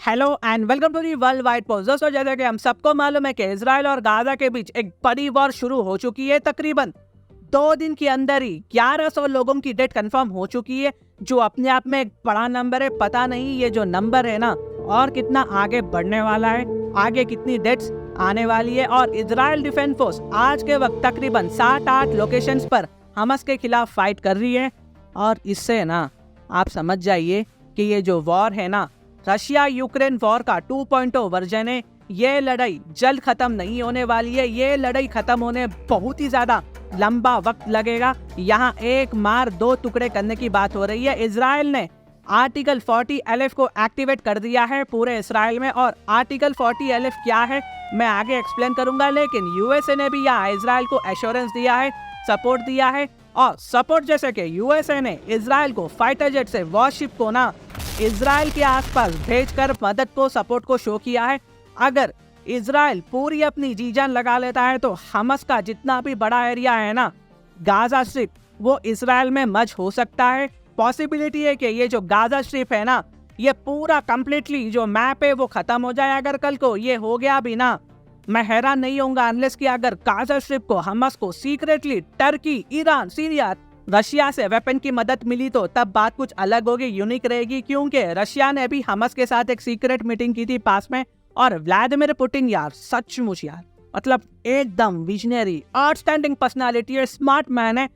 Hello and welcome to the world wide post. दोस्तों, जैसे कि हम सबको मालूम है कि इजराइल और गाजा के बीच एक बड़ी वॉर शुरू हो चुकी है। तकरीबन 2 दिन के अंदर ही 1100 लोगों की डेथ कंफर्म हो चुकी है, जो अपने आप में एक बड़ा नंबर है। पता नहीं ये जो नंबर है ना और कितना आगे बढ़ने वाला है, आगे कितनी डेथ्स आने वाली है। और इजराइल डिफेंस फोर्स आज के वक्त तकरीबन 7-8 लोकेशंस पर हमास के खिलाफ फाइट कर रही है। और इससे ना आप समझ जाइए कि ये जो वॉर है ना, रशिया यूक्रेन वॉर का 2.0 वर्जन है। ये लड़ाई जल्द खत्म नहीं होने वाली है। ये लड़ाई खत्म होने बहुत ही ज्यादा लंबा वक्त लगेगा। यहाँ एक मार दो टुकड़े करने की बात हो रही है। इजराइल ने आर्टिकल 40 LF को एक्टिवेट कर दिया है पूरे इजराइल में। और आर्टिकल 40 LF क्या है मैं आगे एक्सप्लेन करूंगा, लेकिन यूएसए ने भी यहाँ इजराइल को एश्योरेंस दिया है, सपोर्ट दिया है। और सपोर्ट जैसे कि यूएसए ने इजराइल को फाइटर जेट से वॉरशिप को ना इजराइल के आसपास भेजकर मदद को, सपोर्ट को शो किया है। अगर इजराइल पूरी अपनी जी जान लगा लेता है तो हमास का जितना भी बड़ा एरिया है ना, गाजा स्ट्रिप, वो इजराइल में मर्ज हो सकता है। पॉसिबिलिटी है कि ये जो गाजा स्ट्रिप है ना, ये पूरा कंप्लीटली जो मैप है वो खत्म हो जाए। अगर कल को ये हो गया भी ना, मैं हैरान नहीं होऊंगा अनलेस कि अगर गाजा स्ट्रिप को, हमास को secretly Turkey, Iran, Syria, Russia से वेपन की मदद मिली तो तब बात कुछ अलग होगी, यूनिक रहेगी। क्योंकि रशिया ने भी हमास के साथ एक सीक्रेट मीटिंग की थी पास में। और व्लादिमीर पुतिन यार सचमुच यार, मतलब एकदम विजनरी, आउटस्टैंडिंग पर्सनालिटी है, स्मार्ट मैन है।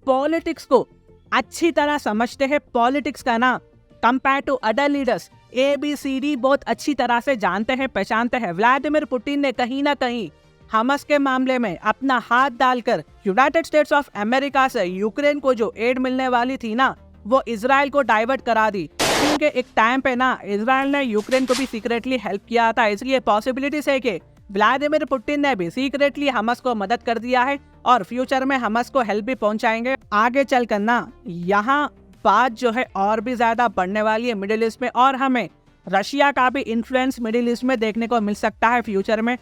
पॉलिटिक्स को अच्छी तरह समझते हैं। पॉलिटिक्स का ना compare to other leaders ABCD बहुत अच्छी तरह से जानते हैं, पहचानते हैं। व्लादिमीर पुतिन ने कहीं ना कहीं हमास के मामले में अपना हाथ डालकर यूनाइटेड स्टेट्स ऑफ अमेरिका से यूक्रेन को जो एड मिलने वाली थी ना, वो इजराइल को डाइवर्ट करा दी। क्योंकि एक टाइम पे ना इजराइल ने यूक्रेन को भी सीक्रेटली हेल्प किया था। इसलिए पॉसिबिलिटीज है कि व्लादिमीर पुतिन ने भी सीक्रेटली हमास को मदद कर दिया है और फ्यूचर में हमास को हेल्प भी पहुंचाएंगे। आगे चलकर ना यहाँ बात जो है और भी ज्यादा बढ़ने वाली है मिडिल ईस्ट में, और हमें रशिया का भी इन्फ्लुएंस मिडिल ईस्ट में देखने को मिल सकता है फ्यूचर में।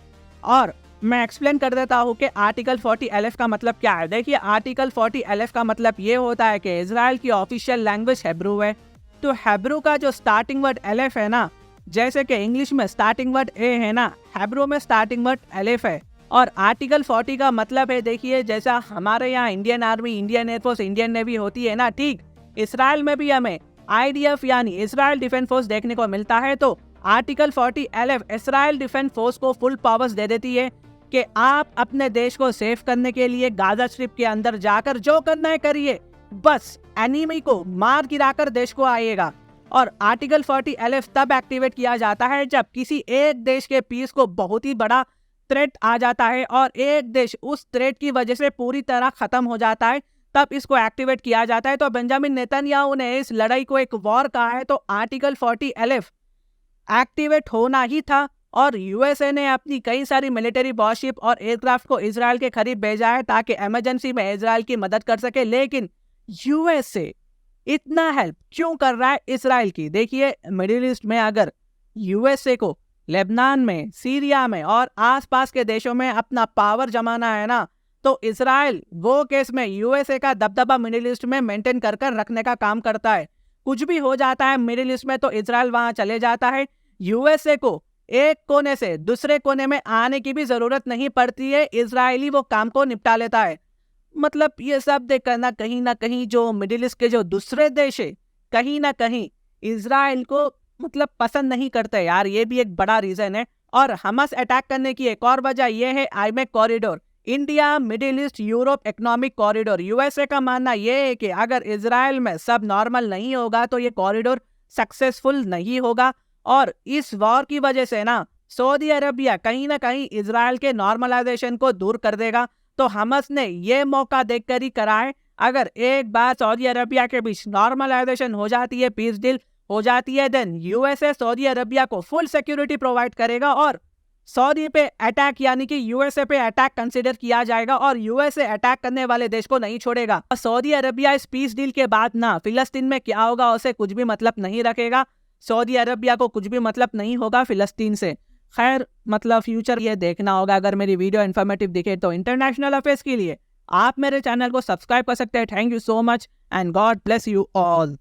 और मैं एक्सप्लेन कर देता हूँ कि आर्टिकल 40 LF का मतलब क्या है। देखिए, आर्टिकल 40 LF का मतलब ये होता है कि इजराइल की ऑफिशियल लैंग्वेज हेब्रू है। तो हेब्रू का जो स्टार्टिंग वर्ड LF है ना, जैसे कि इंग्लिश में स्टार्टिंग वर्ड A है ना, हेब्रू में स्टार्टिंग वर्ड LF है। और आर्टिकल 40 का मतलब है, देखिए जैसा हमारे यहाँ Indian army, Indian air force, Indian navy होती है ना, ठीक इसराइल में भी हमें IDF यानी इजराइल डिफेंस फोर्स देखने को मिलता है। तो article 40 LF Israel defence force को फुल पावर्स दे देती है कि आप अपने देश को सेफ करने के लिए गाजा स्ट्रिप के अंदर जाकर जो करना है करिए, बस एनिमी को मार गिराकर देश को आइएगा। और आर्टिकल 40 LF तब एक्टिवेट किया जाता है जब किसी एक देश के पीस को बहुत ही बड़ा थ्रेट आ जाता है और एक देश उस थ्रेट की वजह से पूरी तरह खत्म हो जाता है, तब इसको एक्टिवेट किया जाता है। तो बेंजामिन नेतन्याहू ने इस लड़ाई को एक वॉर कहा है, तो आर्टिकल 40 LF एक्टिवेट होना ही था। और यूएसए ने अपनी कई सारी मिलिट्री वॉरशिप और एयरक्राफ्ट को इजराइल के करीब भेजा है ताकि इमरजेंसी में इजराइल की मदद कर सके। लेकिन यूएसए इतना हेल्प क्यों कर रहा है इजराइल की? देखिए, मिडिल ईस्ट में अगर यूएसए को लेबनान में, सीरिया में और आसपास के देशों में अपना पावर जमाना है ना, तो इजराइल वो केस में यूएसए का दबदबा मिडिल ईस्ट में मेंटेन कर रखने का काम करता है। कुछ भी हो जाता है मिडिल ईस्ट में तो इजराइल वहां चले जाता है। यूएसए को एक कोने से दूसरे कोने में आने की भी जरूरत नहीं पड़ती है, इजराइली वो काम को निपटा लेता है। मतलब ये सब देखकर ना कहीं जो मिडिल ईस्ट के जो दूसरे देश है, कहीं ना कहीं इजराइल को मतलब पसंद नहीं करते यार। ये भी एक बड़ा रीजन है। और हमास अटैक करने की एक और वजह यह है IMEC corridor, India middle east Europe economic corridor. USA का मानना यह है कि अगर इजराइल में सब नॉर्मल नहीं होगा तो ये कॉरिडोर सक्सेसफुल नहीं होगा। और इस वॉर की वजह से ना सऊदी अरबिया कहीं ना कहीं इजराइल के नॉर्मलाइजेशन को दूर कर देगा। तो हमास ने ये मौका देखकर ही करा है। अगर एक बार सऊदी अरबिया के बीच नॉर्मलाइजेशन हो जाती है, पीस डील हो जाती है, देन यूएसए सऊदी अरबिया को फुल सिक्योरिटी प्रोवाइड करेगा और सऊदी पे अटैक यानी कि यूएसए पे अटैक कंसीडर किया जाएगा और यूएसए अटैक करने वाले देश को नहीं छोड़ेगा। और सऊदी अरबिया इस पीस डील के बाद ना फिलिस्तीन में क्या होगा उसे कुछ भी मतलब नहीं रखेगा। सऊदी अरबिया को कुछ भी मतलब नहीं होगा फिलिस्तीन से। खैर, मतलब फ्यूचर ये देखना होगा। अगर मेरी वीडियो इन्फॉर्मेटिव दिखे तो इंटरनेशनल अफेयर्स के लिए आप मेरे चैनल को सब्सक्राइब कर सकते हैं। Thank you so much and God bless you all.